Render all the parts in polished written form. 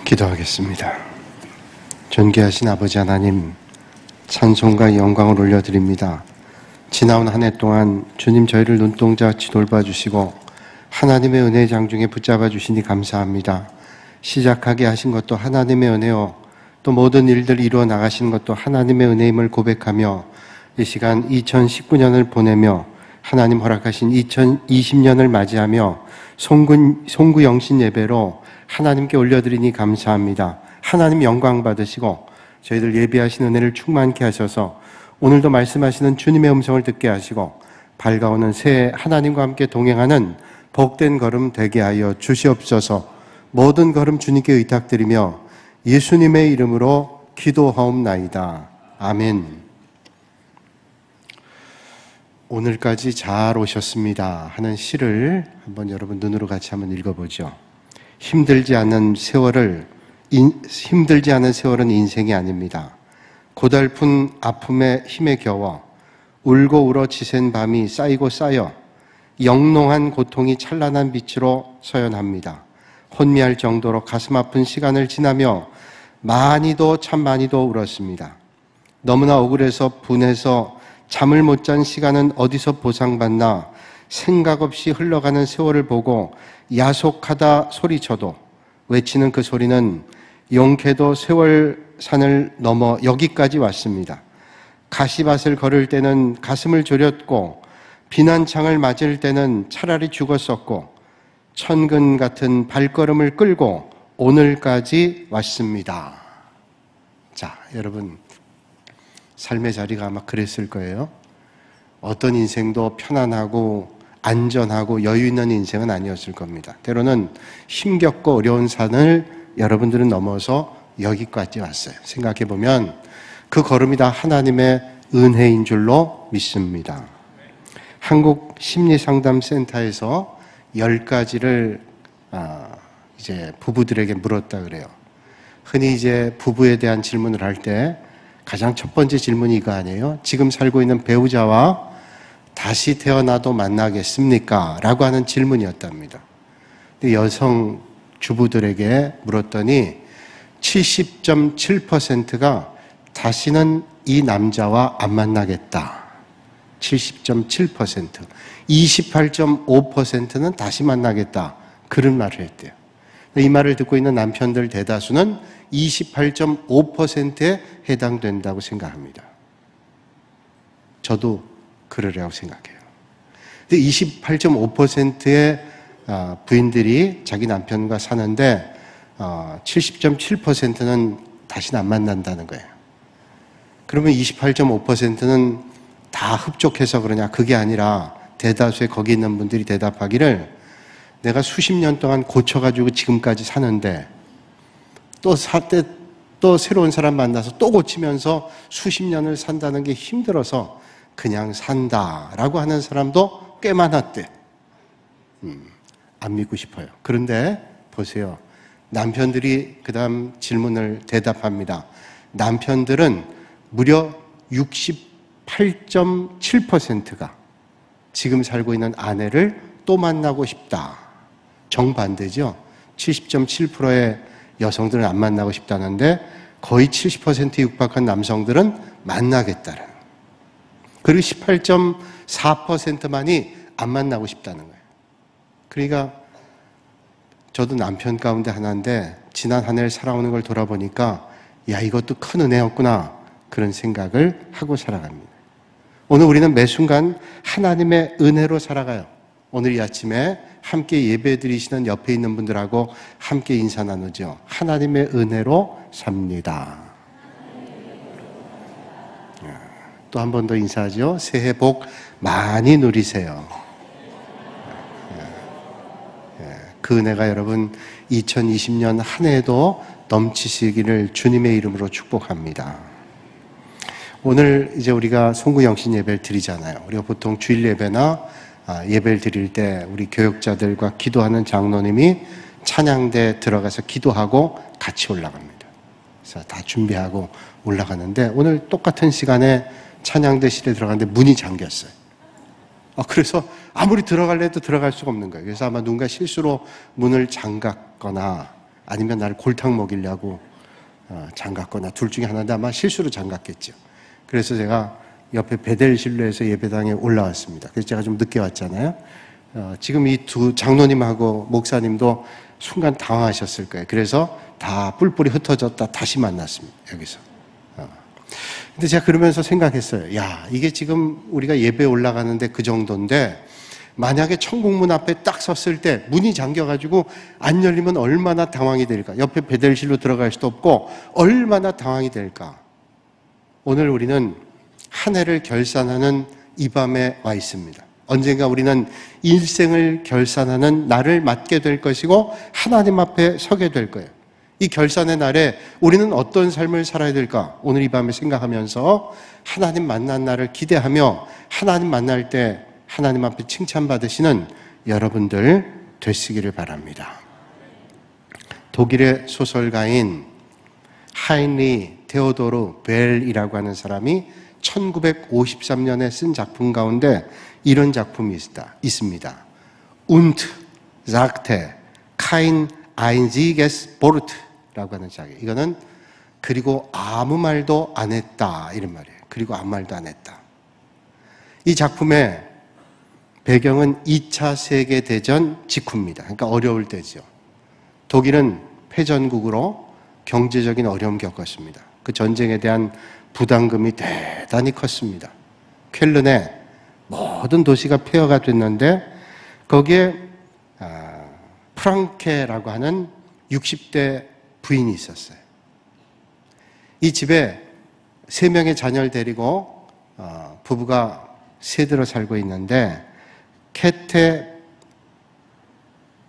기도하겠습니다. 존귀하신 아버지 하나님, 찬송과 영광을 올려드립니다. 지나온 한 해 동안 주님 저희를 눈동자같이 돌봐주시고 하나님의 은혜의 장중에 붙잡아 주시니 감사합니다. 시작하게 하신 것도 하나님의 은혜요, 또 모든 일들 이루어 나가시는 것도 하나님의 은혜임을 고백하며 이 시간 2019년을 보내며 하나님 허락하신 2020년을 맞이하며 송구 영신 예배로 하나님께 올려드리니 감사합니다. 하나님 영광 받으시고 저희들 예배하신 은혜를 충만케 하셔서 오늘도 말씀하시는 주님의 음성을 듣게 하시고 밝아오는 새해 하나님과 함께 동행하는 복된 걸음 되게 하여 주시옵소서. 모든 걸음 주님께 의탁드리며 예수님의 이름으로 기도하옵나이다. 아멘. 오늘까지 잘 오셨습니다 하는 시를 한번 여러분 눈으로 같이 한번 읽어보죠. 힘들지 않은 세월은 인생이 아닙니다. 고달픈 아픔에 힘에 겨워 울고 울어 지샌 밤이 쌓이고 쌓여 영롱한 고통이 찬란한 빛으로 서연합니다. 혼미할 정도로 가슴 아픈 시간을 지나며 참 많이도 울었습니다. 너무나 억울해서 분해서 잠을 못 잔 시간은 어디서 보상받나 생각 없이 흘러가는 세월을 보고 야속하다 소리쳐도 외치는 그 소리는 용케도 세월산을 넘어 여기까지 왔습니다. 가시밭을 걸을 때는 가슴을 졸였고 비난창을 맞을 때는 차라리 죽었었고 천근 같은 발걸음을 끌고 오늘까지 왔습니다. 자, 여러분, 삶의 자리가 아마 그랬을 거예요. 어떤 인생도 편안하고 안전하고 여유 있는 인생은 아니었을 겁니다. 때로는 힘겹고 어려운 산을 여러분들은 넘어서 여기까지 왔어요. 생각해보면 그 걸음이 다 하나님의 은혜인 줄로 믿습니다. 한국심리상담센터에서 10가지를 이제 부부들에게 물었다 그래요. 흔히 이제 부부에 대한 질문을 할 때 가장 첫 번째 질문이 이거 아니에요? 지금 살고 있는 배우자와 다시 태어나도 만나겠습니까? 라고 하는 질문이었답니다. 여성 주부들에게 물었더니 70.7%가 다시는 이 남자와 안 만나겠다. 70.7%. 28.5%는 다시 만나겠다. 그런 말을 했대요. 이 말을 듣고 있는 남편들 대다수는 28.5%에 해당된다고 생각합니다. 저도 그러려고 생각해요. 28.5%의 부인들이 자기 남편과 사는데 70.7%는 다시는 안 만난다는 거예요. 그러면 28.5%는 다 흡족해서 그러냐? 그게 아니라 대다수의 거기 있는 분들이 대답하기를 내가 수십 년 동안 고쳐가지고 지금까지 사는데 또 새로운 사람 만나서 또 고치면서 수십 년을 산다는 게 힘들어서 그냥 산다라고 하는 사람도 꽤 많았대. 안 믿고 싶어요. 그런데 보세요. 남편들이 그 다음 질문을 대답합니다. 남편들은 무려 68.7%가 지금 살고 있는 아내를 또 만나고 싶다. 정반대죠. 70.7%의 여성들은 안 만나고 싶다는데 거의 70%에 육박한 남성들은 만나겠다는. 그리고 18.4%만이 안 만나고 싶다는 거예요. 그러니까 저도 남편 가운데 하나인데 지난 한 해를 살아오는 걸 돌아보니까 야, 이것도 큰 은혜였구나. 그런 생각을 하고 살아갑니다. 오늘 우리는 매 순간 하나님의 은혜로 살아가요. 오늘 이 아침에 함께 예배 드리시는 옆에 있는 분들하고 함께 인사 나누죠. 하나님의 은혜로 삽니다. 또 한 번 더 인사하죠. 새해 복 많이 누리세요. 그 은혜가 여러분 2020년 한 해에도 넘치시기를 주님의 이름으로 축복합니다. 오늘 이제 우리가 송구영신 예배를 드리잖아요. 우리가 보통 주일 예배나 예배를 드릴 때 우리 교역자들과 기도하는 장로님이 찬양대에 들어가서 기도하고 같이 올라갑니다. 그래서 다 준비하고 올라가는데 오늘 똑같은 시간에 찬양대실에 들어갔는데 문이 잠겼어요. 그래서 아무리 들어갈래 해도 들어갈 수가 없는 거예요. 그래서 아마 누군가 실수로 문을 잠갔거나 아니면 나를 골탕 먹이려고 장갔거나 둘 중에 하나인데 아마 실수로 장갔겠죠. 그래서 제가 옆에 베델실로에서 예배당에 올라왔습니다. 그래서 제가 좀 늦게 왔잖아요. 지금 이 두 장로님하고 목사님도 순간 당황하셨을 거예요. 그래서 다 뿔뿔이 흩어졌다 다시 만났습니다. 여기서. 근데 제가 그러면서 생각했어요. 야, 이게 지금 우리가 예배 올라가는데 그 정도인데 만약에 천국문 앞에 딱 섰을 때 문이 잠겨가지고 안 열리면 얼마나 당황이 될까? 옆에 베델실로 들어갈 수도 없고 얼마나 당황이 될까? 오늘 우리는 한 해를 결산하는 이 밤에 와 있습니다. 언젠가 우리는 일생을 결산하는 날을 맞게 될 것이고 하나님 앞에 서게 될 거예요. 이 결산의 날에 우리는 어떤 삶을 살아야 될까? 오늘 이 밤에 생각하면서 하나님 만난 날을 기대하며 하나님 만날 때 하나님 앞에 칭찬받으시는 여러분들 되시기를 바랍니다. 독일의 소설가인 하인리 테오도르 벨이라고 하는 사람이 1953년에 쓴 작품 가운데 이런 작품이 있습니다. Und sagte kein einziges Wort라고 하는 작품. 이거는 그리고 아무 말도 안 했다 이런 말이에요. 그리고 아무 말도 안 했다. 이 작품의 배경은 2차 세계대전 직후입니다. 그러니까 어려울 때죠. 독일은 패전국으로 경제적인 어려움 겪었습니다. 그 전쟁에 대한 부담금이 대단히 컸습니다. 쾰른의 모든 도시가 폐허가 됐는데 거기에 프랑케라고 하는 60대 부인이 있었어요. 이 집에 3명의 자녀를 데리고 부부가 새들어 살고 있는데 캐테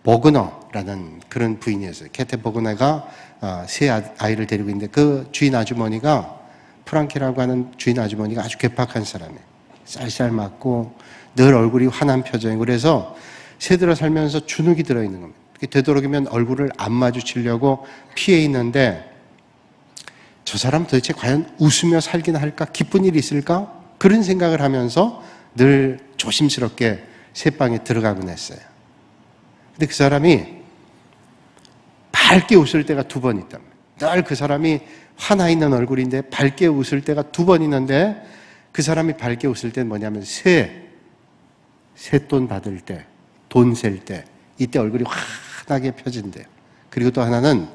버그너라는 그런 부인이었어요. 캐테 버그너가 세 아이를 데리고 있는데 그 주인 아주머니가 프랑케라고 하는 주인 아주머니가 아주 괴팍한 사람이에요. 쌀쌀 맞고 늘 얼굴이 환한 표정이고 그래서 새들어 살면서 주눅이 들어있는 겁니다. 되도록이면 얼굴을 안 마주치려고 피해 있는데 저 사람 도대체 과연 웃으며 살긴 할까? 기쁜 일이 있을까? 그런 생각을 하면서 늘 조심스럽게 새방에 들어가곤 했어요. 근데 그 사람이 밝게 웃을 때가 2번 있답니다. 늘 그 사람이 화나 있는 얼굴인데 밝게 웃을 때가 2번 있는데 그 사람이 밝게 웃을 때는 뭐냐면 새돈 받을 때, 돈 셀 때 이때 얼굴이 환하게 펴진대요. 그리고 또 하나는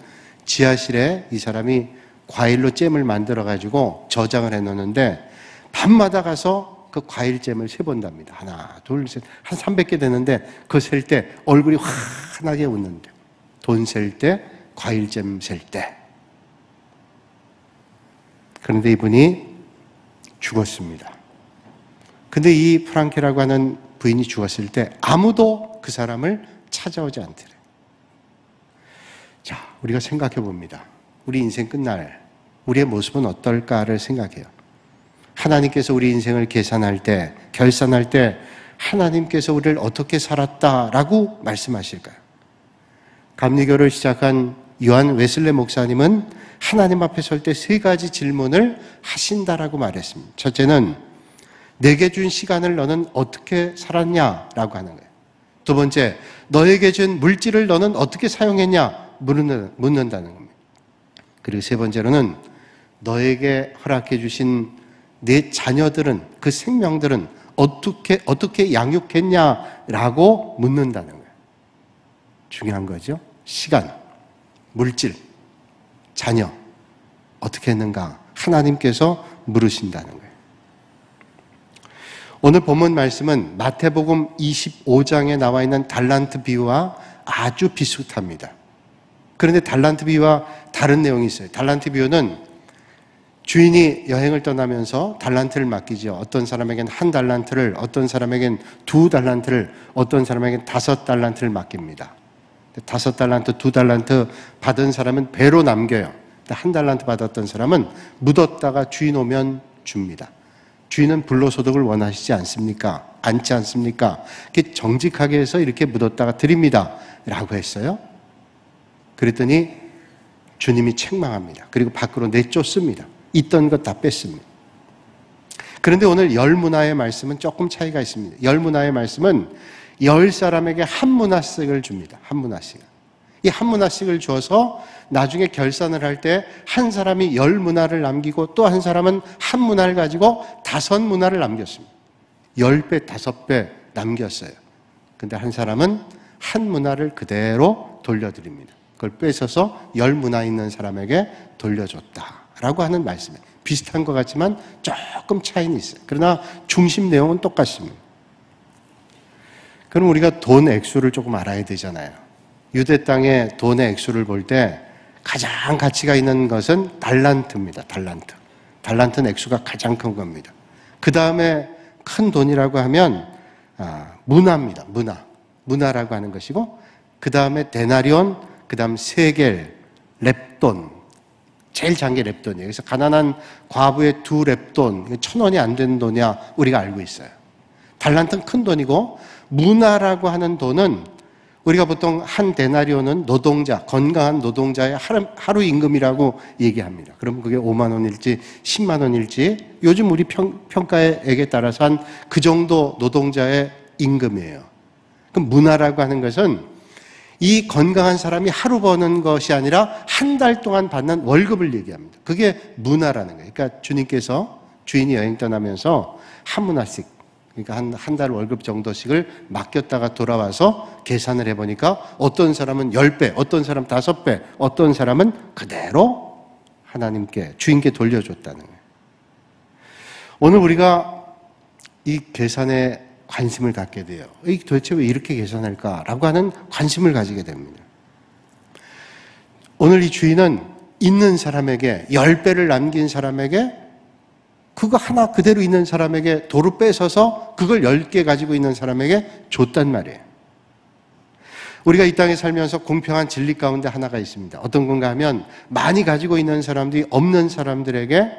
지하실에 이 사람이 과일로 잼을 만들어가지고 저장을 해놓는데 밤마다 가서 그 과일잼을 세본답니다. 하나, 둘, 셋, 한 300개 되는데 그거 셀 때 얼굴이 환하게 웃는데 돈 셀 때, 과일잼 셀 때. 그런데 이분이 죽었습니다. 근데 이 프랑케라고 하는 부인이 죽었을 때 아무도 그 사람을 찾아오지 않더래요. 자, 우리가 생각해 봅니다. 우리 인생 끝날 우리의 모습은 어떨까를 생각해요. 하나님께서 우리 인생을 계산할 때, 결산할 때 하나님께서 우리를 어떻게 살았다라고 말씀하실까요? 감리교를 시작한 요한 웨슬레 목사님은 하나님 앞에 설 때 3가지 질문을 하신다라고 말했습니다. 첫째는 내게 준 시간을 너는 어떻게 살았냐라고 하는 거예요. 2번째, 너에게 준 물질을 너는 어떻게 사용했냐 묻는다는 겁니다. 그리고 3번째로는 너에게 허락해 주신 내 자녀들은, 그 생명들은 어떻게 양육했냐라고 묻는다는 거예요. 중요한 거죠. 시간, 물질, 자녀 어떻게 했는가 하나님께서 물으신다는 거예요. 오늘 본문 말씀은 마태복음 25장에 나와 있는 달란트 비유와 아주 비슷합니다. 그런데 달란트 비유와 다른 내용이 있어요. 달란트 비유는 주인이 여행을 떠나면서 달란트를 맡기죠. 어떤 사람에게는 1달란트를, 어떤 사람에게는 2달란트를, 어떤 사람에게는 5달란트를 맡깁니다. 5달란트, 2달란트 받은 사람은 배로 남겨요. 1달란트 받았던 사람은 묻었다가 주인 오면 줍니다. 주인은 불로소득을 원하시지 않습니까? 않지 않습니까? 이렇게 정직하게 해서 이렇게 묻었다가 드립니다 라고 했어요. 그랬더니 주님이 책망합니다. 그리고 밖으로 내쫓습니다. 있던 것 다 뺐습니다. 그런데 오늘 열 문화의 말씀은 조금 차이가 있습니다. 열 문화의 말씀은 10사람에게 한 문화씩을 줍니다. 한 문화씩. 이 한 문화씩을 줘서 나중에 결산을 할 때 한 사람이 10문화를 남기고 또 한 사람은 한 문화를 가지고 5문화를 남겼습니다. 10배, 5배 남겼어요. 근데 한 사람은 한 문화를 그대로 돌려드립니다. 그걸 뺏어서 10문화 있는 사람에게 돌려줬다라고 하는 말씀이에요. 비슷한 것 같지만 조금 차이는 있어요. 그러나 중심 내용은 똑같습니다. 그럼 우리가 돈 액수를 조금 알아야 되잖아요. 유대 땅의 돈의 액수를 볼 때 가장 가치가 있는 것은 달란트입니다. 달란트. 달란트는 액수가 가장 큰 겁니다. 그 다음에 큰 돈이라고 하면 문화입니다. 문화라고 하는 것이고, 그 다음에 데나리온, 그 다음 세겔, 렙돈. 제일 작은 게 렙돈이에요. 그래서 가난한 과부의 2렙돈, 1,000원이 안 되는 돈이야 우리가 알고 있어요. 달란트는 큰 돈이고, 문화라고 하는 돈은 우리가 보통 한 데나리온은 노동자, 건강한 노동자의 하루 임금이라고 얘기합니다. 그럼 그게 5만 원일지 10만 원일지 요즘 우리 평가액에 따라서 한 그 정도 노동자의 임금이에요. 그럼 문화라고 하는 것은 이 건강한 사람이 하루 버는 것이 아니라 한 달 동안 받는 월급을 얘기합니다. 그게 문화라는 거예요. 그러니까 주님께서 주인이 여행 떠나면서 한 문화씩, 그러니까 한 달 월급 정도씩을 맡겼다가 돌아와서 계산을 해보니까 어떤 사람은 10배, 어떤 사람 5배, 어떤 사람은 그대로 하나님께, 주인께 돌려줬다는 거예요. 오늘 우리가 이 계산에 관심을 갖게 돼요. 도대체 왜 이렇게 계산할까라고 하는 관심을 가지게 됩니다. 오늘 이 주인은 있는 사람에게, 10배를 남긴 사람에게, 그거 하나 그대로 있는 사람에게 도로 뺏어서 그걸 10개 가지고 있는 사람에게 줬단 말이에요. 우리가 이 땅에 살면서 공평한 진리 가운데 하나가 있습니다. 어떤 건가 하면 많이 가지고 있는 사람들이 없는 사람들에게,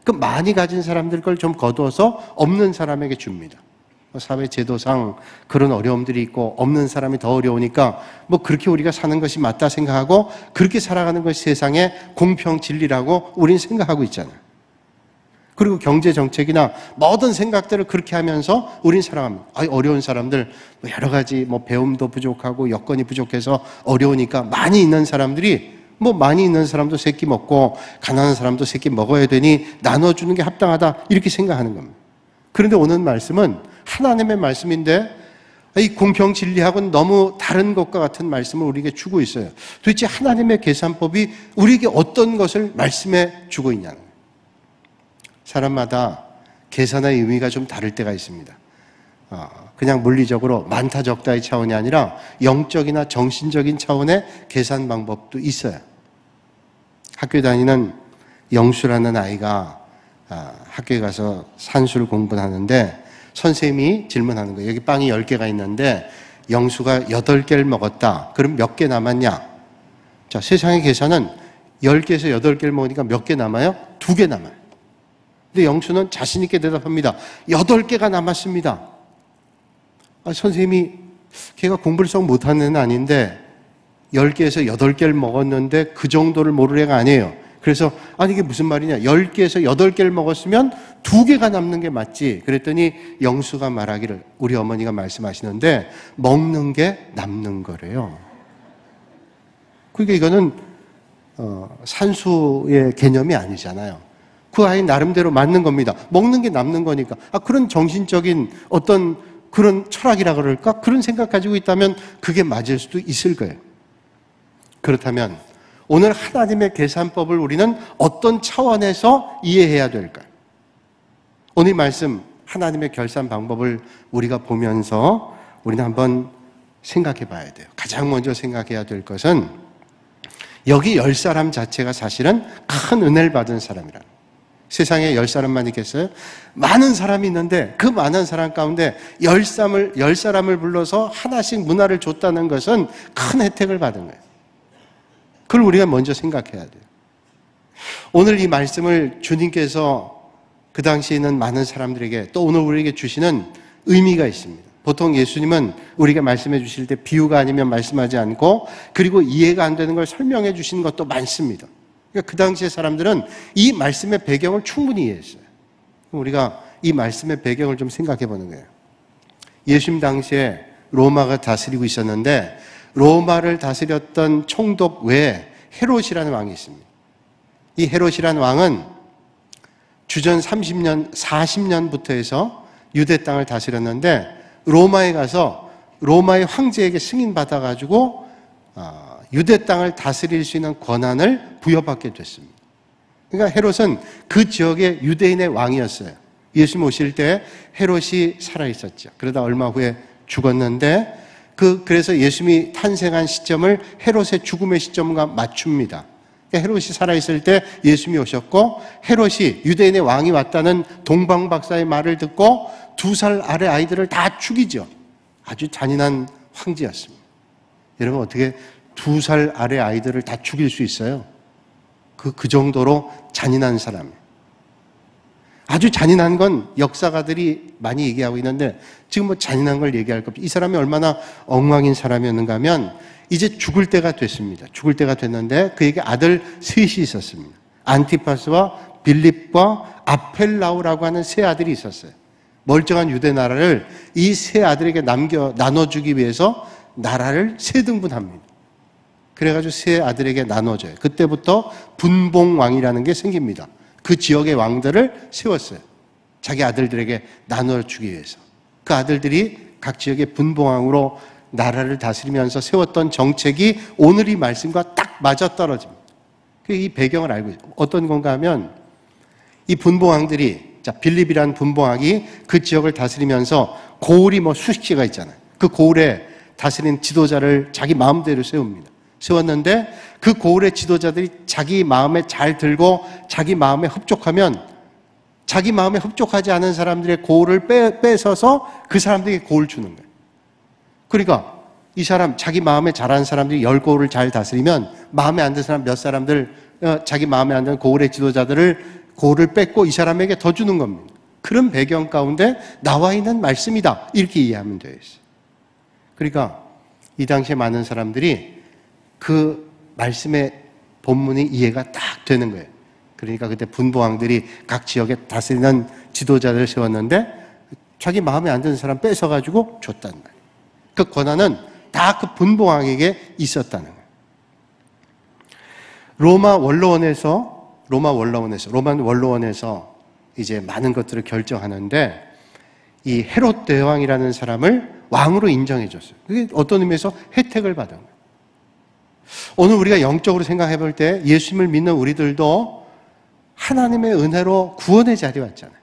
그 많이 가진 사람들 걸 좀 거두어서 없는 사람에게 줍니다. 사회 제도상 그런 어려움들이 있고 없는 사람이 더 어려우니까 뭐 그렇게 우리가 사는 것이 맞다 생각하고 그렇게 살아가는 것이 세상의 공평 진리라고 우린 생각하고 있잖아요. 그리고 경제 정책이나 모든 생각들을 그렇게 하면서 우린 살아갑니다. 어려운 사람들, 여러 가지 배움도 부족하고 여건이 부족해서 어려우니까 많이 있는 사람들이 많이 있는 사람도 세끼 먹고 가난한 사람도 세끼 먹어야 되니 나눠주는 게 합당하다 이렇게 생각하는 겁니다. 그런데 오늘 말씀은 하나님의 말씀인데 이 공평 진리하고는 너무 다른 것과 같은 말씀을 우리에게 주고 있어요. 도대체 하나님의 계산법이 우리에게 어떤 것을 말씀해 주고 있냐는 거예요. 사람마다 계산의 의미가 좀 다를 때가 있습니다. 그냥 물리적으로 많다 적다의 차원이 아니라 영적이나 정신적인 차원의 계산 방법도 있어요. 학교 다니는 영수라는 아이가 학교에 가서 산수를 공부하는데 선생님이 질문하는 거예요. 여기 빵이 10개가 있는데 영수가 8개를 먹었다. 그럼 몇 개 남았냐? 자, 세상의 계산은 10개에서 8개를 먹으니까 몇 개 남아요? 2개 남아요. 근데 영수는 자신 있게 대답합니다. 8개가 남았습니다. 선생님이 걔가 공부를 썩 못하는 애는 아닌데 10개에서 8개를 먹었는데 그 정도를 모를 애가 아니에요. 그래서 이게 무슨 말이냐, 10개에서 8개를 먹었으면 2개가 남는 게 맞지. 그랬더니 영수가 말하기를, 우리 어머니가 말씀하시는데 먹는 게 남는 거래요. 그러니까 이거는 산수의 개념이 아니잖아요. 그 아이 나름대로 맞는 겁니다. 먹는 게 남는 거니까. 그런 정신적인 어떤 그런 철학이라 그럴까? 그런 생각 가지고 있다면 그게 맞을 수도 있을 거예요. 그렇다면 오늘 하나님의 계산법을 우리는 어떤 차원에서 이해해야 될까요? 오늘 말씀 하나님의 결산 방법을 우리가 보면서 우리는 한번 생각해 봐야 돼요. 가장 먼저 생각해야 될 것은 여기 10사람 자체가 사실은 큰 은혜를 받은 사람이라는, 세상에 10사람만 있겠어요? 많은 사람이 있는데 그 많은 사람 가운데 10사람을 불러서 하나씩 문화를 줬다는 것은 큰 혜택을 받은 거예요. 그걸 우리가 먼저 생각해야 돼요. 오늘 이 말씀을 주님께서 그 당시에 있는 많은 사람들에게 또 오늘 우리에게 주시는 의미가 있습니다. 보통 예수님은 우리가 말씀해 주실 때 비유가 아니면 말씀하지 않고, 그리고 이해가 안 되는 걸 설명해 주시는 것도 많습니다. 그러니까 그 당시의 사람들은 이 말씀의 배경을 충분히 이해했어요. 우리가 이 말씀의 배경을 좀 생각해 보는 거예요. 예수님 당시에 로마가 다스리고 있었는데 로마를 다스렸던 총독 외에 헤롯이라는 왕이 있습니다. 이 헤롯이라는 왕은 주전 30년, 40년부터 해서 유대 땅을 다스렸는데 로마에 가서 로마의 황제에게 승인받아가지고 유대 땅을 다스릴 수 있는 권한을 부여받게 됐습니다. 그러니까 헤롯은 그 지역의 유대인의 왕이었어요. 예수님 오실 때 헤롯이 살아있었죠. 그러다 얼마 후에 죽었는데 그래서 예수님이 탄생한 시점을 헤롯의 죽음의 시점과 맞춥니다. 그러니까 헤롯이 살아있을 때 예수님이 오셨고 헤롯이 유대인의 왕이 왔다는 동방박사의 말을 듣고 2살 아래 아이들을 다 죽이죠. 아주 잔인한 황제였습니다. 여러분 어떻게 2살 아래 아이들을 다 죽일 수 있어요? 그 정도로 잔인한 사람이에요. 아주 잔인한 건 역사가들이 많이 얘기하고 있는데 지금 뭐 잔인한 걸 얘기할 것 없이 이 사람이 얼마나 엉망인 사람이었는가 하면 이제 죽을 때가 됐습니다. 죽을 때가 됐는데 그에게 아들 셋이 있었습니다. 안티파스와 빌립과 아펠라우라고 하는 세 아들이 있었어요. 멀쩡한 유대 나라를 이 세 아들에게 나눠주기 위해서 나라를 세 등분합니다. 그래가지고 세 아들에게 나눠줘요. 그때부터 분봉왕이라는 게 생깁니다. 그 지역의 왕들을 세웠어요. 자기 아들들에게 나눠주기 위해서. 그 아들들이 각 지역의 분봉왕으로 나라를 다스리면서 세웠던 정책이 오늘 이 말씀과 딱 맞아떨어집니다. 이 배경을 알고 있어요. 어떤 건가 하면 이 분봉왕들이 빌립이라는 분봉왕이 그 지역을 다스리면서 고을이 수십 개가 있잖아요. 그 고을에 다스리는 지도자를 자기 마음대로 세웁니다. 세웠는데 그 고을의 지도자들이 자기 마음에 잘 들고 자기 마음에 흡족하면 자기 마음에 흡족하지 않은 사람들의 고을을 뺏어서 그 사람들에게 고을 주는 거예요. 그러니까 이 사람 자기 마음에 잘하는 사람들이 10고을을 잘 다스리면 마음에 안 드는 사람 몇 사람들 자기 마음에 안 드는 고을의 지도자들을 고을을 뺏고 이 사람에게 더 주는 겁니다. 그런 배경 가운데 나와 있는 말씀이다. 이렇게 이해하면 되겠어요. 그러니까 이 당시에 많은 사람들이 그 말씀의 본문이 이해가 딱 되는 거예요. 그러니까 그때 분봉왕들이 각 지역에 다스리는 지도자들을 세웠는데 자기 마음에 안 드는 사람 뺏어가지고 줬단 말이에요. 그 권한은 다 그 분봉왕에게 있었다는 거예요. 로마 원로원에서 이제 많은 것들을 결정하는데 이 헤롯 대왕이라는 사람을 왕으로 인정해 줬어요. 그게 어떤 의미에서 혜택을 받은 거예요. 오늘 우리가 영적으로 생각해 볼 때 예수님을 믿는 우리들도 하나님의 은혜로 구원의 자리에 왔잖아요.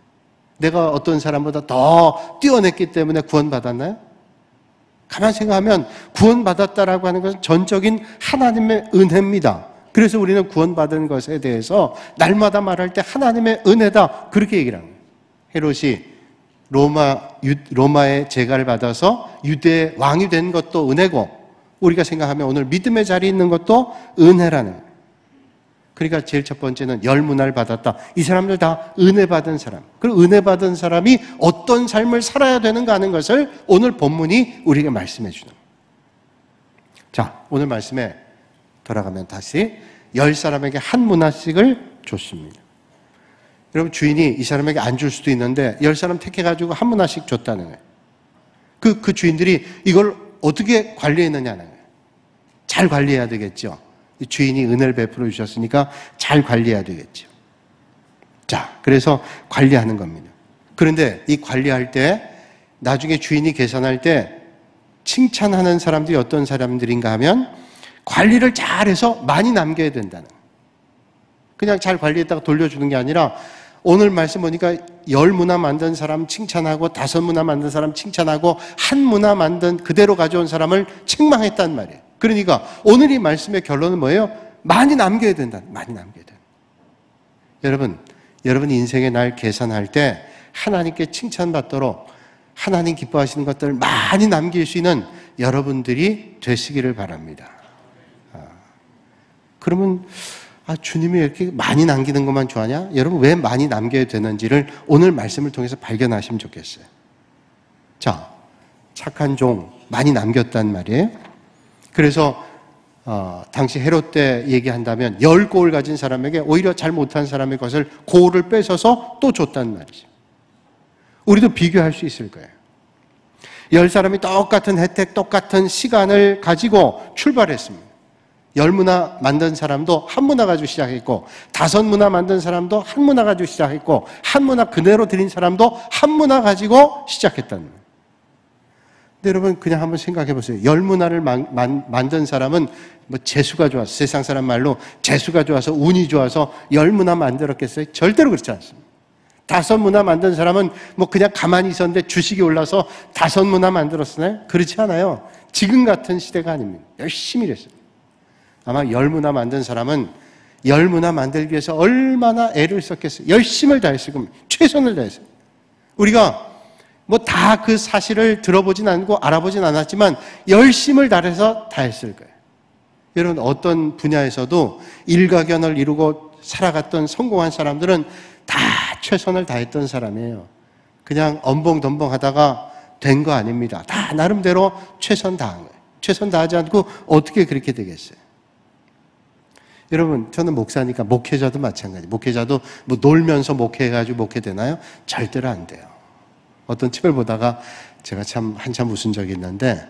내가 어떤 사람보다 더 뛰어냈기 때문에 구원받았나요? 가만히 생각하면 구원받았다라고 하는 것은 전적인 하나님의 은혜입니다. 그래서 우리는 구원받은 것에 대해서 날마다 말할 때 하나님의 은혜다 그렇게 얘기를 합니다. 헤롯이 로마의 제가를 받아서 유대의 왕이 된 것도 은혜고 우리가 생각하면 오늘 믿음의 자리에 있는 것도 은혜라는 거예요. 그러니까 제일 첫 번째는 열문화를 받았다. 이 사람들 다 은혜 받은 사람. 그리고 은혜 받은 사람이 어떤 삶을 살아야 되는가 하는 것을 오늘 본문이 우리에게 말씀해 주는 거예요. 자, 오늘 말씀에 돌아가면 다시 10사람에게 한 문화씩을 줬습니다. 여러분 주인이 이 사람에게 안 줄 수도 있는데 10사람 택해가지고 한 문화씩 줬다는 거예요. 그 주인들이 이걸 어떻게 관리했느냐는 거예요. 잘 관리해야 되겠죠. 주인이 은혜를 베풀어 주셨으니까 잘 관리해야 되겠죠. 자, 그래서 관리하는 겁니다. 그런데 이 관리할 때 나중에 주인이 계산할 때 칭찬하는 사람들이 어떤 사람들인가 하면 관리를 잘해서 많이 남겨야 된다는 거예요. 그냥 잘 관리했다가 돌려주는 게 아니라 오늘 말씀 보니까 10문화 만든 사람 칭찬하고 5문화 만든 사람 칭찬하고 1문화 만든 그대로 가져온 사람을 책망했단 말이에요. 그러니까 오늘 이 말씀의 결론은 뭐예요? 많이 남겨야 된다. 많이 남겨야 된다. 여러분 인생의 날 계산할 때 하나님께 칭찬받도록 하나님 기뻐하시는 것들을 많이 남길 수 있는 여러분들이 되시기를 바랍니다. 그러면 주님이 이렇게 많이 남기는 것만 좋아하냐? 여러분 왜 많이 남겨야 되는지를 오늘 말씀을 통해서 발견하시면 좋겠어요. 자, 착한 종 많이 남겼단 말이에요. 그래서 당시 헤롯 때 얘기한다면 10고을 가진 사람에게 오히려 잘 못한 사람의 것을 고을을 뺏어서 또 줬단 말이죠. 우리도 비교할 수 있을 거예요. 10사람이 똑같은 혜택, 똑같은 시간을 가지고 출발했습니다. 10문화 만든 사람도 한 문화 가지고 시작했고, 5문화 만든 사람도 한 문화 가지고 시작했고, 한 문화 그대로 드린 사람도 한 문화 가지고 시작했다는 거예요. 근데 여러분 그냥 한번 생각해 보세요. 10문화를 만든 사람은 뭐 재수가 좋아서, 세상 사람 말로 재수가 좋아서, 운이 좋아서 10문화 만들었겠어요? 절대로 그렇지 않습니다. 5문화 만든 사람은 뭐 그냥 가만히 있었는데 주식이 올라서 5문화 만들었으나요? 그렇지 않아요. 지금 같은 시대가 아닙니다. 열심히 일했어요. 아마 10문화 만든 사람은 10문화 만들기 위해서 얼마나 애를 썼겠어요. 열심을 다했을 겁니다. 최선을 다했어요. 우리가 뭐 다 그 사실을 들어보진 않고 알아보진 않았지만 열심을 다해서 다 했을 거예요. 여러분 어떤 분야에서도 일가견을 이루고 살아갔던 성공한 사람들은 다 최선을 다했던 사람이에요. 그냥 엄벙덤벙 하다가 된 거 아닙니다. 다 나름대로 최선 다한 거예요. 최선 다하지 않고 어떻게 그렇게 되겠어요? 여러분 저는 목사니까 목회자도 마찬가지. 목회자도 뭐 놀면서 목회해가지고 목회되나요? 절대로 안 돼요. 어떤 책을 보다가 제가 참 한참 웃은 적이 있는데,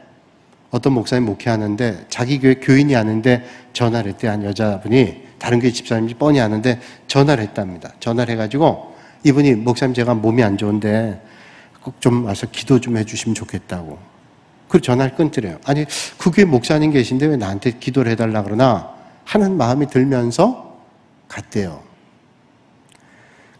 어떤 목사님 목회하는데 자기 교회 교인이 아는데 전화를 했대. 한 여자분이 다른 교회 집사님인지 뻔히 아는데 전화를 했답니다. 전화를 해가지고 이분이 목사님 제가 몸이 안 좋은데 꼭 좀 와서 기도 좀 해주시면 좋겠다고. 그 전화를 끊더래요. 아니 그 교회 목사님 계신데 왜 나한테 기도를 해달라 그러나 하는 마음이 들면서 갔대요.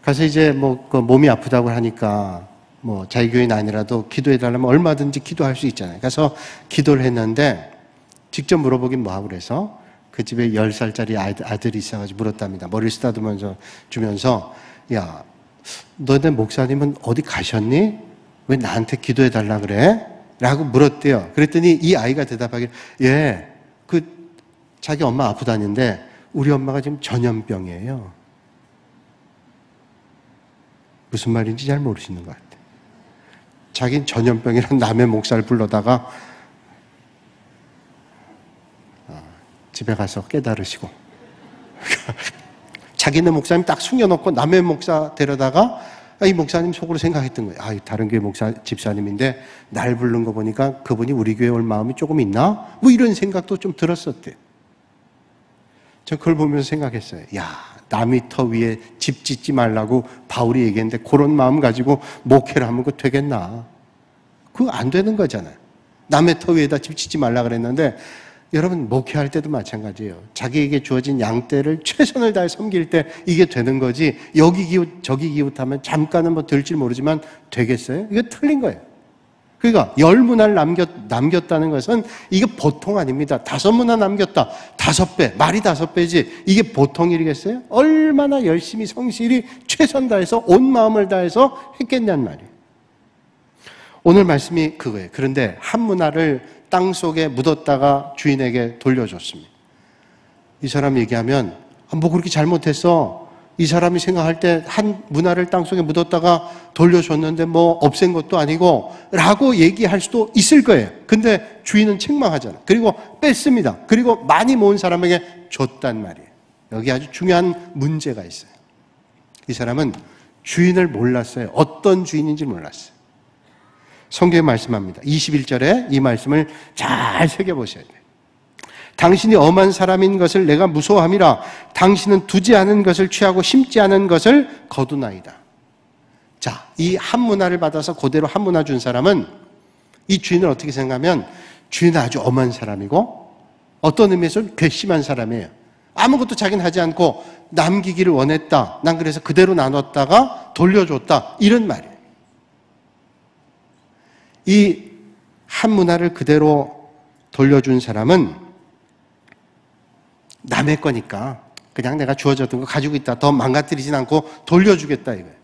가서 이제 뭐 그 몸이 아프다고 하니까 뭐 자기 교인 아니라도 기도해달라면 얼마든지 기도할 수 있잖아요. 그래서 기도를 했는데 직접 물어보긴 뭐하고 그래서 그 집에 10살짜리 아들이 있어가지고 물었답니다. 머리를 쓰다듬으면서 주면서 야, 너네 목사님은 어디 가셨니? 왜 나한테 기도해달라 그래? 라고 물었대요. 그랬더니 이 아이가 대답하길 예, 그 자기 엄마 아프다는데 우리 엄마가 지금 전염병이에요. 무슨 말인지 잘 모르시는 것 같아요. 자기는 전염병이란 남의 목사를 불러다가 집에 가서 깨달으시고 자기네 목사님 딱 숨겨놓고 남의 목사 데려다가 이 목사님 속으로 생각했던 거예요. 아, 다른 교회 목사 집사님인데 날 부른 거 보니까 그분이 우리 교회 올 마음이 조금 있나? 뭐 이런 생각도 좀 들었었대요. 저 그걸 보면서 생각했어요. 야, 남의 터 위에 집 짓지 말라고 바울이 얘기했는데 그런 마음 가지고 목회를 하면 그거 되겠나? 그거 안 되는 거잖아요. 남의 터 위에다 집 짓지 말라 그랬는데 여러분 목회할 때도 마찬가지예요. 자기에게 주어진 양떼를 최선을 다해 섬길 때 이게 되는 거지 여기 기웃 저기 기웃하면 잠깐은 뭐 될지 모르지만 되겠어요? 이거 틀린 거예요. 그러니까 10문화를 남겼다는 것은 이게 보통 아닙니다. 5문화 남겼다. 5배, 말이 5배지. 이게 보통 일이겠어요? 얼마나 열심히 성실히 최선 다해서 온 마음을 다해서 했겠냐는 말이에요. 오늘 말씀이 그거예요. 그런데 한 문화를 땅속에 묻었다가 주인에게 돌려줬습니다. 이 사람 얘기하면 뭐 그렇게 잘못했어. 이 사람이 생각할 때 한 문화를 땅속에 묻었다가 돌려줬는데 뭐 없앤 것도 아니고 라고 얘기할 수도 있을 거예요. 근데 주인은 책망하잖아. 그리고 뺐습니다. 그리고 많이 모은 사람에게 줬단 말이에요. 여기 아주 중요한 문제가 있어요. 이 사람은 주인을 몰랐어요. 어떤 주인인지 몰랐어요. 성경에 말씀합니다. 21절에 이 말씀을 잘 새겨보셔야 돼요. 당신이 엄한 사람인 것을 내가 무서워함이라. 당신은 두지 않은 것을 취하고 심지 않은 것을 거두나이다. 자, 이 한 문화를 받아서 그대로 한 문화 준 사람은 이 주인을 어떻게 생각하면 주인은 아주 엄한 사람이고 어떤 의미에서 괘씸한 사람이에요. 아무것도 자기는 하지 않고 남기기를 원했다. 난 그래서 그대로 나눴다가 돌려줬다. 이런 말이에요. 이 한 문화를 그대로 돌려준 사람은 남의 거니까 그냥 내가 주어졌던 거 가지고 있다. 더 망가뜨리진 않고 돌려주겠다 이거예요.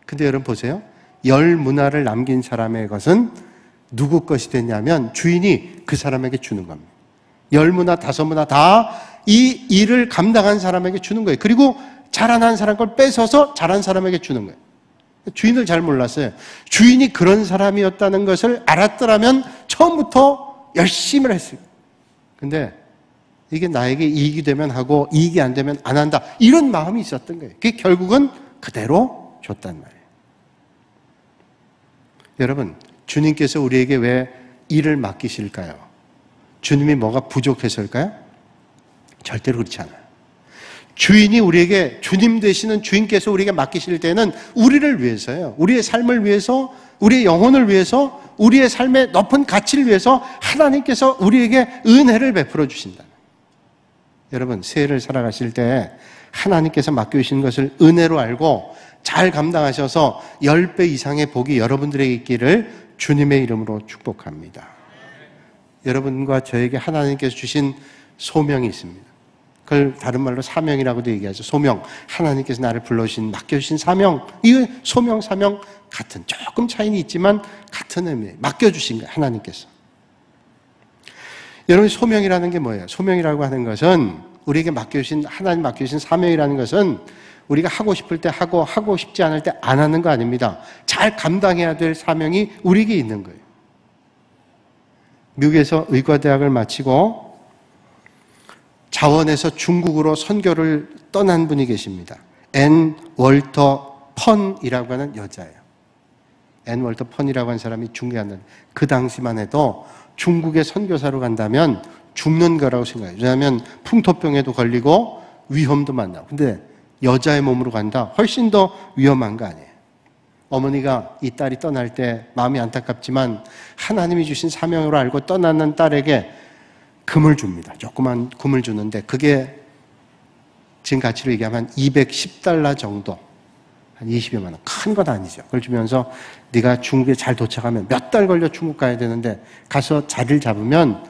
근데 여러분 보세요. 10문화를 남긴 사람의 것은 누구 것이 됐냐면 주인이 그 사람에게 주는 겁니다. 10문화, 5문화 다 이 일을 감당한 사람에게 주는 거예요. 그리고 자라난 사람 걸 뺏어서 자란 사람에게 주는 거예요. 주인을 잘 몰랐어요. 주인이 그런 사람이었다는 것을 알았더라면 처음부터 열심히 했어요. 근데 이게 나에게 이익이 되면 하고 이익이 안 되면 안 한다. 이런 마음이 있었던 거예요. 그게 결국은 그대로 줬단 말이에요. 여러분, 주님께서 우리에게 왜 일을 맡기실까요? 주님이 뭐가 부족해서일까요? 절대로 그렇지 않아요. 주인이 우리에게, 주님 되시는 주인께서 우리에게 맡기실 때는 우리를 위해서예요. 우리의 삶을 위해서, 우리의 영혼을 위해서, 우리의 삶의 높은 가치를 위해서 하나님께서 우리에게 은혜를 베풀어 주신다. 여러분, 새해를 살아가실 때 하나님께서 맡겨주신 것을 은혜로 알고 잘 감당하셔서 10배 이상의 복이 여러분들에게 있기를 주님의 이름으로 축복합니다. 여러분과 저에게 하나님께서 주신 소명이 있습니다. 그걸 다른 말로 사명이라고도 얘기하죠. 소명. 하나님께서 나를 불러주신, 맡겨주신 사명. 이 소명, 사명 같은, 조금 차이는 있지만 같은 의미예요. 맡겨주신 거예요, 하나님께서. 여러분, 소명이라는 게 뭐예요? 소명이라고 하는 것은 우리에게 맡겨주신, 하나님 맡겨주신 사명이라는 것은 우리가 하고 싶을 때 하고, 하고 싶지 않을 때 안 하는 거 아닙니다. 잘 감당해야 될 사명이 우리에게 있는 거예요. 미국에서 의과대학을 마치고 자원에서 중국으로 선교를 떠난 분이 계십니다. 앤 월터 펀이라고 하는 여자예요. 앤 월터 펀이라고 하는 사람이 중국에 왔는데 그 당시만 해도 중국에 선교사로 간다면 죽는 거라고 생각해요. 왜냐하면 풍토병에도 걸리고 위험도 많다고. 근데 여자의 몸으로 간다? 훨씬 더 위험한 거 아니에요. 어머니가 이 딸이 떠날 때 마음이 안타깝지만 하나님이 주신 사명으로 알고 떠나는 딸에게 금을 줍니다. 조그만 금을 주는데 그게 지금 가치로 얘기하면 210달러 정도, 한 20여만 원. 큰 건 아니죠. 그걸 주면서 네가 중국에 잘 도착하면 몇 달 걸려 중국 가야 되는데 가서 자리를 잡으면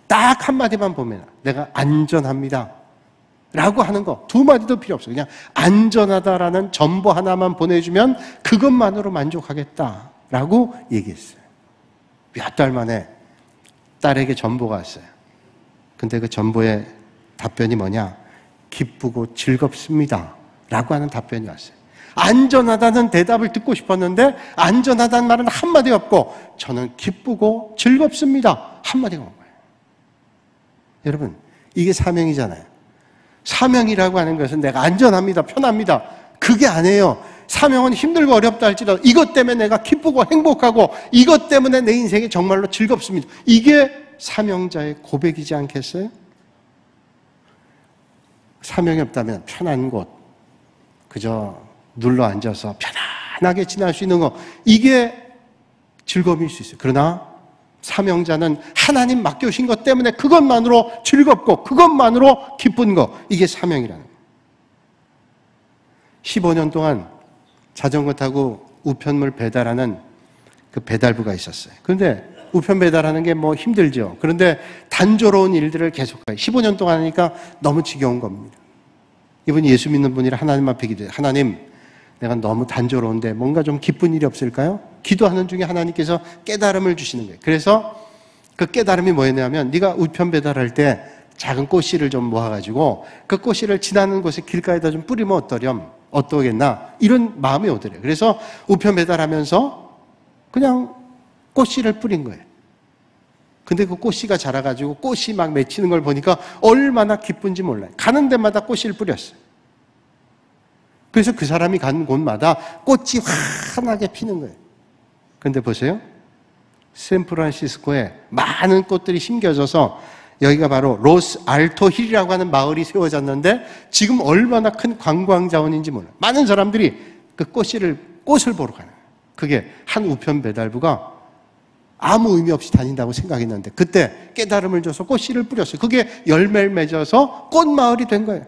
딱 한마디만 보면 내가 안전합니다 라고 하는 거, 두 마디도 필요 없어요. 그냥 안전하다라는 정보 하나만 보내주면 그것만으로 만족하겠다라고 얘기했어요. 몇 달 만에 딸에게 전보가 왔어요. 근데 그 전보의 답변이 뭐냐? 기쁘고 즐겁습니다 라고 하는 답변이 왔어요. 안전하다는 대답을 듣고 싶었는데 안전하다는 말은 한마디 없고 저는 기쁘고 즐겁습니다 한마디가 온 거예요. 여러분, 이게 사명이잖아요. 사명이라고 하는 것은 내가 안전합니다, 편합니다, 그게 아니에요. 사명은 힘들고 어렵다 할지라도 이것 때문에 내가 기쁘고 행복하고 이것 때문에 내 인생이 정말로 즐겁습니다. 이게 사명자의 고백이지 않겠어요? 사명이 없다면 편한 곳, 그저 눌러 앉아서 편안하게 지날 수 있는 거, 이게 즐거움일 수 있어요. 그러나 사명자는 하나님 맡겨주신 것 때문에 그것만으로 즐겁고 그것만으로 기쁜 거, 이게 사명이라는 거예요. 15년 동안 자전거 타고 우편물 배달하는 그 배달부가 있었어요. 그런데 우편 배달하는 게 뭐 힘들죠. 그런데 단조로운 일들을 계속해요. 15년 동안 하니까 너무 지겨운 겁니다. 이분이 예수 믿는 분이라 하나님 앞에 기도해요. 하나님, 내가 너무 단조로운데 뭔가 좀 기쁜 일이 없을까요? 기도하는 중에 하나님께서 깨달음을 주시는 거예요. 그래서 그 깨달음이 뭐였냐면 네가 우편 배달할 때 작은 꽃씨를 좀 모아가지고 그 꽃씨를 지나는 곳에 길가에다 좀 뿌리면 어떠겠나, 이런 마음이 오더래요. 그래서 우편 배달하면서 그냥 꽃씨를 뿌린 거예요. 근데 그 꽃씨가 자라가지고 꽃이 막 맺히는 걸 보니까 얼마나 기쁜지 몰라요. 가는 데마다 꽃씨를 뿌렸어요. 그래서 그 사람이 간 곳마다 꽃이 환하게 피는 거예요. 근데 보세요. 샌프란시스코에 많은 꽃들이 심겨져서 여기가 바로 로스 알토 힐이라고 하는 마을이 세워졌는데 지금 얼마나 큰 관광 자원인지 몰라요. 많은 사람들이 그 꽃을 보러 가는 거예요. 그게 한 우편 배달부가 아무 의미 없이 다닌다고 생각했는데 그때 깨달음을 줘서 꽃씨를 뿌렸어요. 그게 열매를 맺어서 꽃마을이 된 거예요.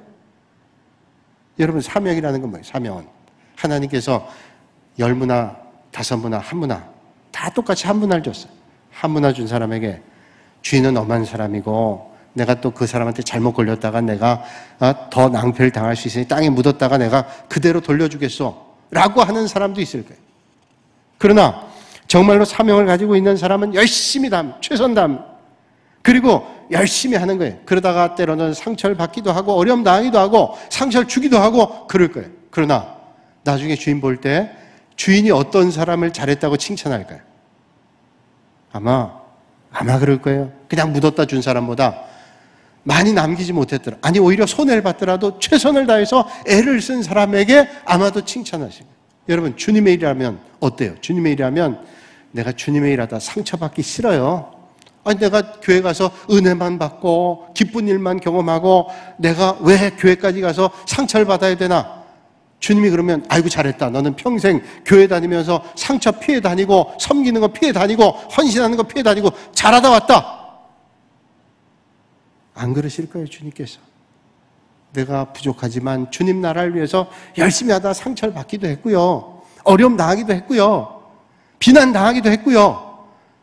여러분, 사명이라는 건 뭐예요? 사명은 하나님께서 10문화, 5문화, 1문화 다 똑같이 한 문화를 줬어요. 한 문화 준 사람에게 주인은 엄한 사람이고 내가 또 그 사람한테 잘못 걸렸다가 내가 더 낭패를 당할 수 있으니 땅에 묻었다가 내가 그대로 돌려주겠소 라고 하는 사람도 있을 거예요. 그러나 정말로 사명을 가지고 있는 사람은 열심히 최선 다합니다. 그리고 열심히 하는 거예요. 그러다가 때로는 상처를 받기도 하고 어려움 당하기도 하고 상처를 주기도 하고 그럴 거예요. 그러나 나중에 주인 볼 때 주인이 어떤 사람을 잘했다고 칭찬할까요? 아마 그럴 거예요. 그냥 묻었다 준 사람보다 많이 남기지 못했더라, 아니 오히려 손해를 받더라도 최선을 다해서 애를 쓴 사람에게 아마도 칭찬하실 거예요. 여러분, 주님의 일이라면 어때요? 주님의 일이라면 내가 주님의 일하다 상처받기 싫어요. 아니, 내가 교회 가서 은혜만 받고 기쁜 일만 경험하고 내가 왜 교회까지 가서 상처를 받아야 되나? 주님이 그러면 아이고 잘했다. 너는 평생 교회 다니면서 상처 피해 다니고 섬기는 거 피해 다니고 헌신하는 거 피해 다니고 잘하다 왔다. 안 그러실 거예요, 주님께서. 내가 부족하지만 주님 나라를 위해서 열심히 하다 상처를 받기도 했고요. 어려움 당하기도 했고요. 비난 당하기도 했고요.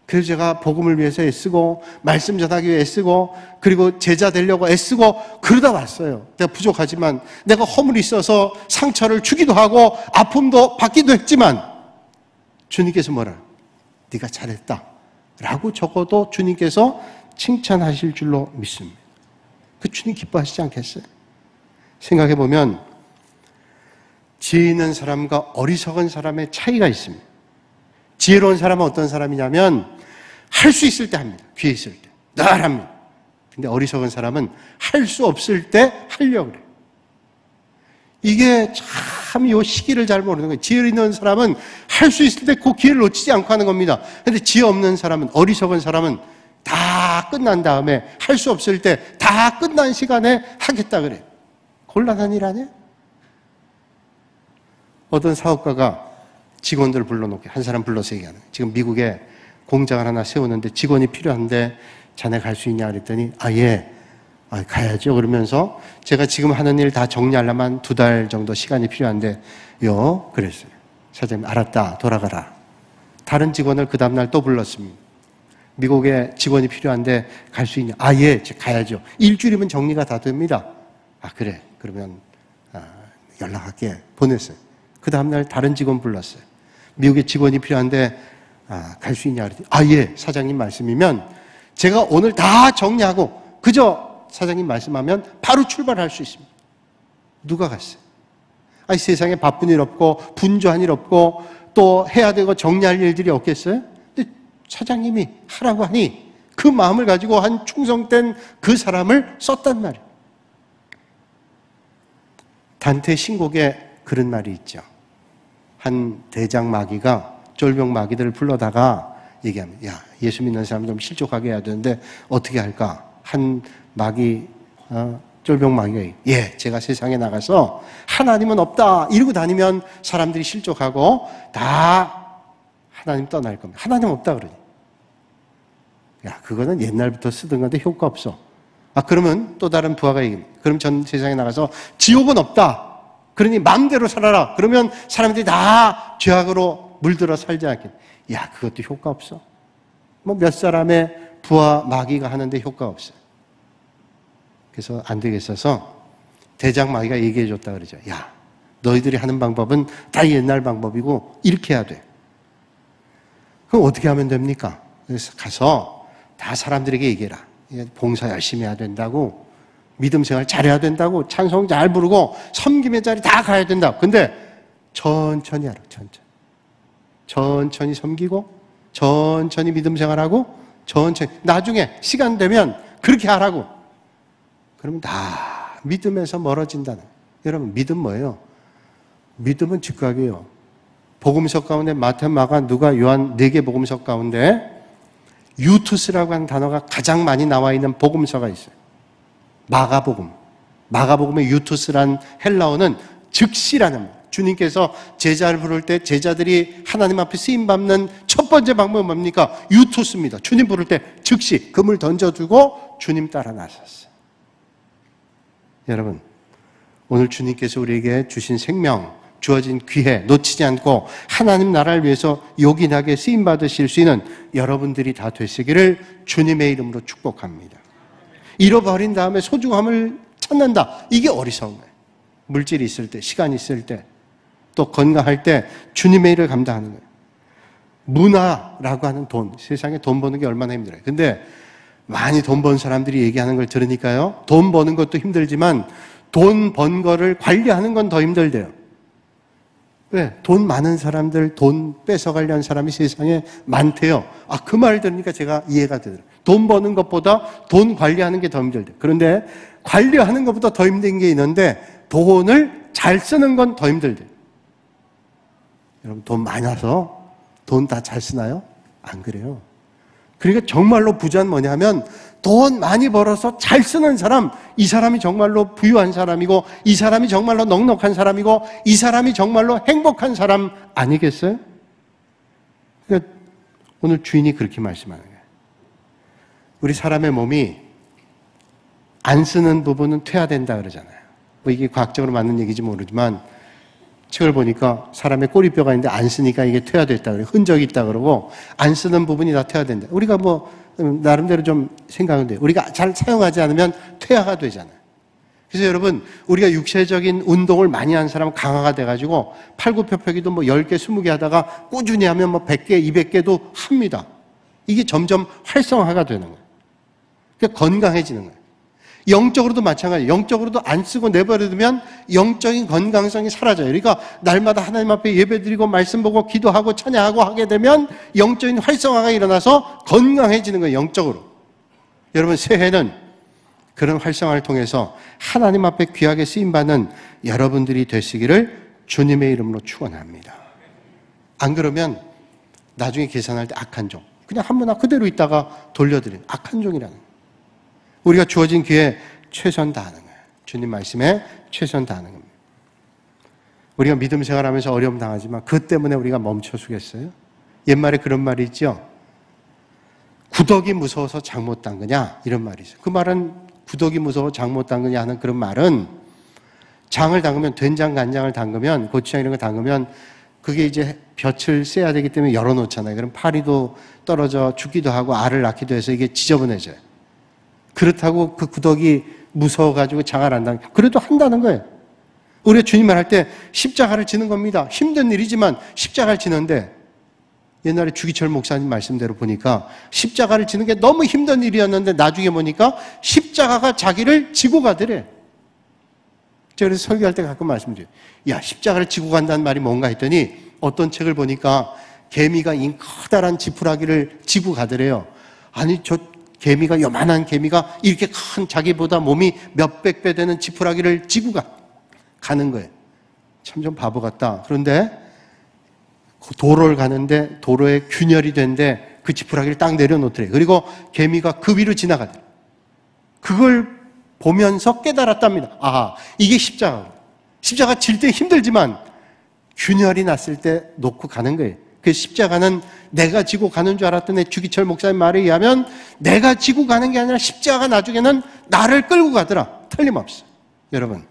그래서 제가 복음을 위해서 애쓰고 말씀 전하기 위해 애쓰고 그리고 제자 되려고 애쓰고 그러다 왔어요. 내가 부족하지만 내가 허물이 있어서 상처를 주기도 하고 아픔도 받기도 했지만 주님께서 뭐라? 네가 잘했다 라고 적어도 주님께서 칭찬하실 줄로 믿습니다. 그 주님 기뻐하시지 않겠어요? 생각해보면 지혜 있는 사람과 어리석은 사람의 차이가 있습니다. 지혜로운 사람은 어떤 사람이냐면 할 수 있을 때 합니다. 기회 있을 때. 늘 합니다. 근데 어리석은 사람은 할 수 없을 때 하려고 그래요. 이게 참 이 시기를 잘 모르는 거예요. 지혜 있는 사람은 할 수 있을 때 그 기회를 놓치지 않고 하는 겁니다. 근데 지혜 없는 사람은, 어리석은 사람은 다 끝난 다음에 할 수 없을 때 다 끝난 시간에 하겠다 그래요. 곤란한 일 아니에요? 어떤 사업가가 직원들 불러놓게 한 사람 불러서 얘기하는 거예요. 지금 미국에 공장을 하나 세우는데 직원이 필요한데 자네 갈 수 있냐 그랬더니 예. 가야죠. 그러면서 제가 지금 하는 일 다 정리하려면 2달 정도 시간이 필요한데요. 그랬어요. 사장님 알았다. 돌아가라. 다른 직원을 그 다음날 또 불렀습니다. 미국에 직원이 필요한데 갈 수 있냐? 예. 가야죠. 일주일이면 정리가 다 됩니다. 그래. 그러면 연락할게. 보냈어요. 그 다음날 다른 직원 불렀어요. 미국에 직원이 필요한데 갈 수 있냐 그랬더니 예. 사장님 말씀이면 제가 오늘 다 정리하고 그저 사장님 말씀하면 바로 출발할 수 있습니다. 누가 갔어요? 세상에 바쁜 일 없고 분주한 일 없고 또 해야 되고 정리할 일들이 없겠어요? 근데 사장님이 하라고 하니 그 마음을 가지고 한 충성된 그 사람을 썼단 말이에요. 단테 신곡에 그런 말이 있죠. 한 대장 마귀가 쫄병 마귀들을 불러다가 얘기하면 야, 예수 믿는 사람 좀 실족하게 해야 되는데 어떻게 할까? 한 마귀, 쫄병 마귀가 제가 세상에 나가서 하나님은 없다 이러고 다니면 사람들이 실족하고 다 하나님 떠날 겁니다. 하나님 없다 그러니 그거는 옛날부터 쓰던 건데 효과 없어. 그러면 또 다른 부하가 얘기합니다. 그럼 전 세상에 나가서 지옥은 없다. 그러니 마음대로 살아라. 그러면 사람들이 다 죄악으로 물들어 살지 않겠냐. 그것도 효과 없어. 몇 사람의 부하 마귀가 하는데 효과 없어요. 그래서 안 되겠어서 대장 마귀가 얘기해 줬다 그러죠. 너희들이 하는 방법은 다 옛날 방법이고 이렇게 해야 돼. 그럼 어떻게 하면 됩니까? 그래서 가서 다 사람들에게 얘기해라. 봉사 열심히 해야 된다고, 믿음 생활 잘해야 된다고, 찬송 잘 부르고 섬김의 자리 다 가야 된다고. 근데 천천히 하라. 천천히 섬기고 천천히 믿음 생활하고 천천히 나중에 시간 되면 그렇게 하라고. 그러면 다 믿음에서 멀어진다는 거예요. 여러분 믿음 뭐예요? 믿음은 즉각이에요. 복음서 가운데 마태, 마가, 누가, 요한 4개 복음서 가운데 유투스라고 하는 단어가 가장 많이 나와 있는 복음서가 있어요. 마가복음의 유투스란 헬라어는 즉시라는 거예요. 주님께서 제자를 부를 때 제자들이 하나님 앞에 쓰임받는 첫 번째 방법은 뭡니까? 유투스입니다. 주님 부를 때 즉시 금을 던져주고 주님 따라 나섰어요. 여러분, 오늘 주님께서 우리에게 주신 생명, 주어진 기회 놓치지 않고 하나님 나라를 위해서 요긴하게 쓰임받으실 수 있는 여러분들이 다 되시기를 주님의 이름으로 축복합니다. 잃어버린 다음에 소중함을 찾는다. 이게 어리석은 거예요. 물질이 있을 때, 시간이 있을 때, 또 건강할 때 주님의 일을 감당하는 거예요. 문화라고 하는 돈, 세상에 돈 버는 게 얼마나 힘들어요. 근데 많이 돈 번 사람들이 얘기하는 걸 들으니까요, 돈 버는 것도 힘들지만 돈 번 거를 관리하는 건 더 힘들대요. 왜? 돈 많은 사람들, 돈 뺏어가려는 사람이 세상에 많대요. 그 말 들으니까 제가 이해가 되더라고요. 돈 버는 것보다 돈 관리하는 게 더 힘들대요. 그런데 관리하는 것보다 더 힘든 게 있는데 돈을 잘 쓰는 건 더 힘들대요. 여러분 돈 많아서 돈 다 잘 쓰나요? 안 그래요. 그러니까 정말로 부자는 뭐냐면 돈 많이 벌어서 잘 쓰는 사람, 이 사람이 정말로 부유한 사람이고 이 사람이 정말로 넉넉한 사람이고 이 사람이 정말로 행복한 사람 아니겠어요? 그러니까 오늘 주인이 그렇게 말씀하는 거예요. 우리 사람의 몸이 안 쓰는 부분은 퇴화된다 그러잖아요. 뭐 이게 과학적으로 맞는 얘기인지 모르지만 책을 보니까 사람의 꼬리뼈가 있는데 안 쓰니까 이게 퇴화됐다 그래요. 흔적이 있다 그러고 안 쓰는 부분이 다 퇴화된다. 우리가 뭐 나름대로 좀 생각은 돼요. 우리가 잘 사용하지 않으면 퇴화가 되잖아요. 그래서 여러분 우리가 육체적인 운동을 많이 하는 사람은 강화가 돼가지고 팔굽혀펴기도 뭐 10개, 20개 하다가 꾸준히 하면 뭐 100개, 200개도 합니다. 이게 점점 활성화가 되는 거예요. 그러니까 건강해지는 거예요. 영적으로도 마찬가지예요. 영적으로도 안 쓰고 내버려두면 영적인 건강성이 사라져요. 그러니까 날마다 하나님 앞에 예배드리고 말씀 보고 기도하고 찬양하고 하게 되면 영적인 활성화가 일어나서 건강해지는 거예요. 영적으로. 여러분 새해는 그런 활성화를 통해서 하나님 앞에 귀하게 쓰임받는 여러분들이 되시기를 주님의 이름으로 축원합니다. 안 그러면 나중에 계산할 때 악한 종, 그냥 한 문화 그대로 있다가 돌려드리는 악한 종이라는 거예요. 우리가 주어진 기회에 최선 다하는 거예요. 주님 말씀에 최선 다하는 겁니다. 우리가 믿음 생활하면서 어려움 당하지만 그것 때문에 우리가 멈춰서겠어요? 옛말에 그런 말이 있죠. 구덕이 무서워서 장 못 담그냐 이런 말이 있어요. 그 말은 구덕이 무서워 장 못 담그냐 하는 그런 말은 장을 담그면 된장 간장을 담그면 고추장 이런 거 담그면 그게 이제 볕을 쐬야 되기 때문에 열어놓잖아요. 그럼 파리도 떨어져 죽기도 하고 알을 낳기도 해서 이게 지저분해져요. 그렇다고 그 구덕이 무서워가지고 장을 안 담겨. 그래도 한다는 거예요. 우리가 주님을 할 때 십자가를 지는 겁니다. 힘든 일이지만 십자가를 지는데 옛날에 주기철 목사님 말씀대로 보니까 십자가를 지는 게 너무 힘든 일이었는데 나중에 보니까 십자가가 자기를 지고 가더래. 제가 그래서 설교할 때 가끔 말씀드려요. 야, 십자가를 지고 간다는 말이 뭔가 했더니 어떤 책을 보니까 개미가 이 커다란 지푸라기를 지고 가더래요. 아니 저 개미가 요만한 개미가 이렇게 큰 자기보다 몸이 몇백 배 되는 지푸라기를 지고 가는 거예요. 참 좀 바보 같다. 그런데 도로를 가는데 도로에 균열이 된데 그 지푸라기를 딱 내려놓더래요. 그리고 개미가 그 위로 지나가더래요. 그걸 보면서 깨달았답니다. 아, 이게 십자가. 십자가 질 때 힘들지만 균열이 났을 때 놓고 가는 거예요. 그 십자가는 내가 지고 가는 줄 알았던 주기철 목사님 말에 의하면 내가 지고 가는 게 아니라 십자가가 나중에는 나를 끌고 가더라. 틀림없어. 여러분,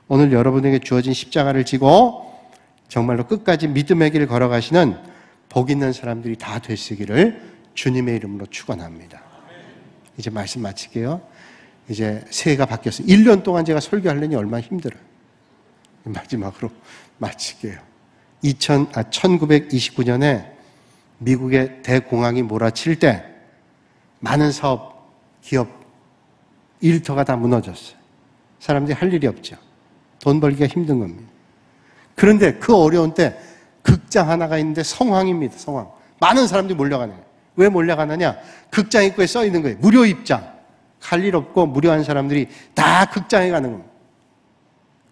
오늘 여러분에게 주어진 십자가를 지고 정말로 끝까지 믿음의 길을 걸어가시는 복 있는 사람들이 다 되시기를 주님의 이름으로 축원합니다. 이제 말씀 마칠게요. 이제 새해가 바뀌었어요. 1년 동안 제가 설교하려니 얼마나 힘들어요. 마지막으로 마칠게요. 1929년에 미국의 대공황이 몰아칠 때 많은 사업, 기업, 일터가 다 무너졌어요. 사람들이 할 일이 없죠. 돈 벌기가 힘든 겁니다. 그런데 그 어려운 때 극장 하나가 있는데 성황입니다. 성황. 많은 사람들이 몰려가는 거예요. 왜 몰려가느냐? 극장 입구에 써 있는 거예요. 무료 입장. 할 일 없고 무료한 사람들이 다 극장에 가는 겁니다.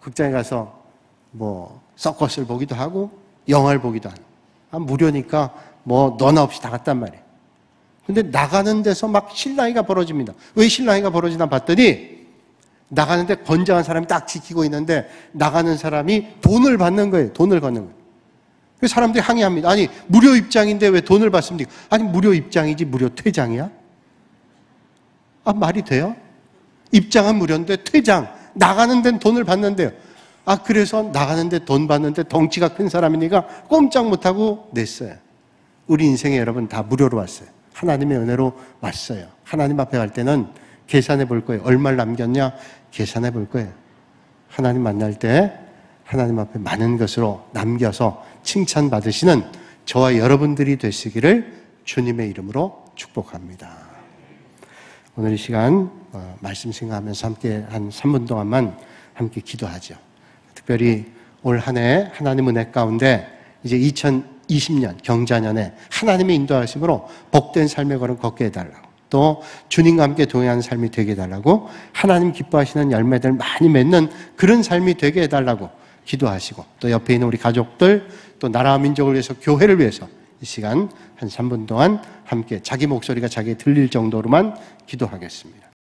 극장에 가서 뭐 서커스를 보기도 하고 영화를 보기도 하고. 무료니까 뭐 너나 없이 다 갔단 말이에요. 근데 나가는 데서 막 실랑이가 벌어집니다. 왜 실랑이가 벌어지나 봤더니 나가는데 건장한 사람이 딱 지키고 있는데 나가는 사람이 돈을 받는 거예요. 돈을 걷는 거예요. 그래서 사람들이 항의합니다. 아니 무료 입장인데 왜 돈을 받습니까? 아니 무료 입장이지 무료 퇴장이야? 아 말이 돼요? 입장은 무료인데 퇴장 나가는 데는 돈을 받는데요. 아 그래서 나가는데 돈 받는데 덩치가 큰 사람이니까 꼼짝 못하고 냈어요. 우리 인생에 여러분 다 무료로 왔어요. 하나님의 은혜로 왔어요. 하나님 앞에 갈 때는 계산해 볼 거예요. 얼마를 남겼냐 계산해 볼 거예요. 하나님 만날 때 하나님 앞에 많은 것으로 남겨서 칭찬받으시는 저와 여러분들이 되시기를 주님의 이름으로 축복합니다. 오늘 이 시간 말씀 생각하면서 함께 한 3분 동안만 함께 기도하죠. 특별히 올 한 해 하나님 은혜 가운데 이제 2020년 경자년에 하나님의 인도하심으로 복된 삶의 걸음 걷게 해달라고 또 주님과 함께 동행하는 삶이 되게 해달라고 하나님 기뻐하시는 열매들 많이 맺는 그런 삶이 되게 해달라고 기도하시고 또 옆에 있는 우리 가족들 또 나라와 민족을 위해서 교회를 위해서 이 시간 한 3분 동안 함께 자기 목소리가 자기에 들릴 정도로만 기도하겠습니다.